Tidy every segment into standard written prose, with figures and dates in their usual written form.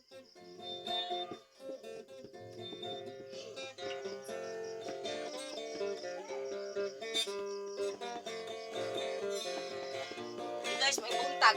Hey guys, may buntag.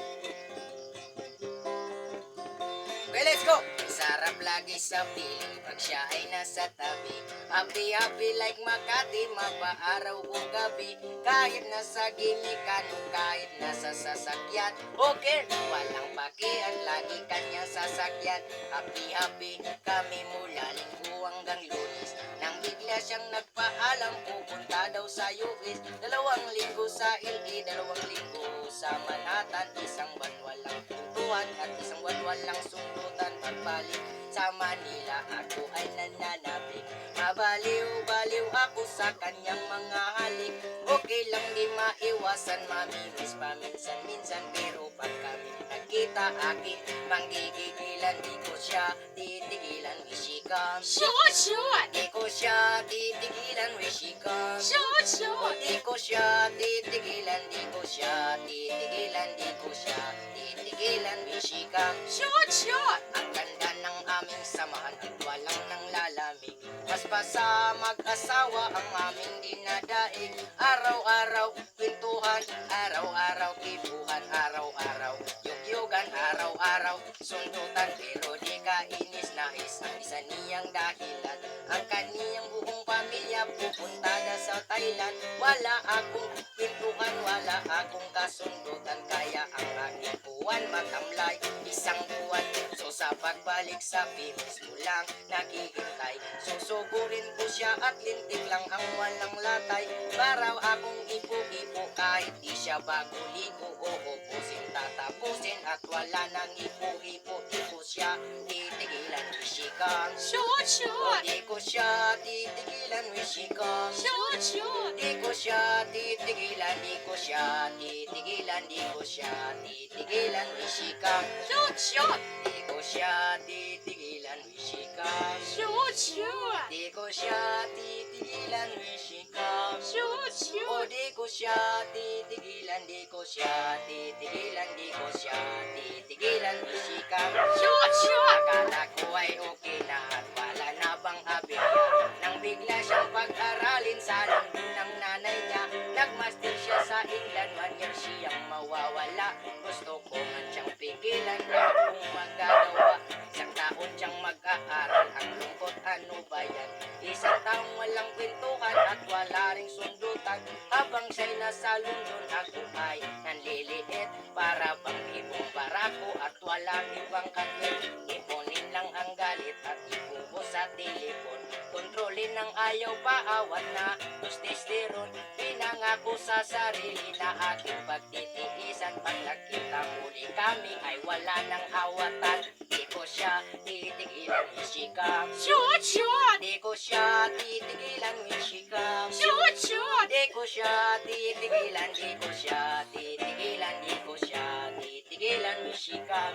Okay, let's go! Sarap lagi sa piling pag siya ay nasa tabi. Happy happy like Makati, mapaaraw o gabi. Kahit nasa gimikan o kahit nasa sasakyan. Okay, walang pakian, lagi kanyang sasakyan. Happy happy kami mula linggo hanggang Lunes. Nang bigla siyang nagpaalam, pupunta daw sa US. 2 linggo sa LA, 2 linggo sa Manhattan. Isang buwan walang tuntuan at isang buwan walang sundutan. Pagbalik sa Manila, ako ay nananabik. Mabaliw-baliw ako sa kanyang mga halik. Okay lang di maiwasan, mamimiss paminsan-minsan. Pero pag kami nagkita, aking manggigigilan. Di ko siya titigilan, wishikam. Shoot, shoot! Di ko siya titigilan, wishikam. Shoot, shoot! Di ko siya titigilan, di ko siya titigilan, di ko siya titigilan, wishikam. Shoot, shoot! Ang ganda ng aming samahan at walang nang lalamig. Mas pa sa mag-asawa ang aming dinadaig. Araw-araw kwentuhan, araw-araw kibuhan, araw-araw yugyugan, araw-araw sundutan. Pero di kainis na isang isa niyang dahilan. Ang kaniyang buong pamilya pupunta na sa Thailand. Wala akong kwentuhan, wala akong kasundutan. Kaya ang aking buwan matamlay, isang buwan. So sa pagbalik sa Pinas mo lang naghihintay. Susugurin ko siya at lintik lang ang walang latay. Para akong ipo-ipo kahit di siya bago ligo. Uubusin, tatapusin at wala nang ipo-ipo. Di ko siya titigilan, wishikam. Shoot, shoot! Di ko siya titigilan, wishikam. Shoot, shoot! Di ko siya titigilan, di ko siya titigilan, di ko siya titigilan, wishikam. Shoot, shoot! Di ko siya titigilan, wishikam. Shoot, shoot! Di ko siya titigilan, wishikam. Shoot, O shoot! di ko siya titigilan, di ko siya titigilan, di ko siya titigilan, wishikam. Shoot, shoot! Akala ko ay okay na at wala na bang aberya. Nang bigla siyang pag-aralin sa London ng nanay niya. Nagmaster siya sa England, 1 year siyang mawawala. Gusto ko man siyang pigilan, pero kung magagawa. Isang taon siyang mag-aaral, ang lungkot ano ba yan? Isang taong walang kwentuhan at wala ring sundutan. Habang siya'y nasa London, ako ay nanliliit. Para bang ibong barako at walang ibang katwit. Ipunin lang ang galit at ibubo sa telepon. Kontrolin ng ayaw paawat na testosterone. Pinangako sa sarili na aking pagtitiisan. Pag nakita muli kami ay wala nang awatan. Di ko siya titigilan, wishikam. Shoot, shoot! Di ko siya titigilan, wishikam. Shoot, shoot! Di ko siya titigilan, di ko siya titigilan, di ko siya titigilan, wishikam.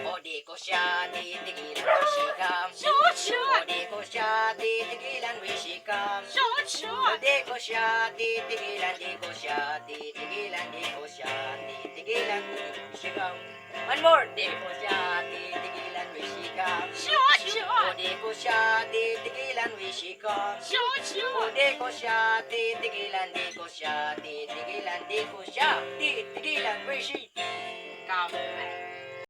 O di ko siya titigilan, wishikam. Shoot, O shoot! di ko siya titigilan, wishikam. Shoot, O shoot! di ko siya titigilan, di ko siya titigilan, di ko siya titigilan, wishikam. One more! Di ko siya titigilan, wishikam. Shoot, O shoot! di ko siya titigilan, wishikam. Shoot, O shoot! di ko siya titigilan, di ko siya titigilan, di ko siya titigilan, wishikam.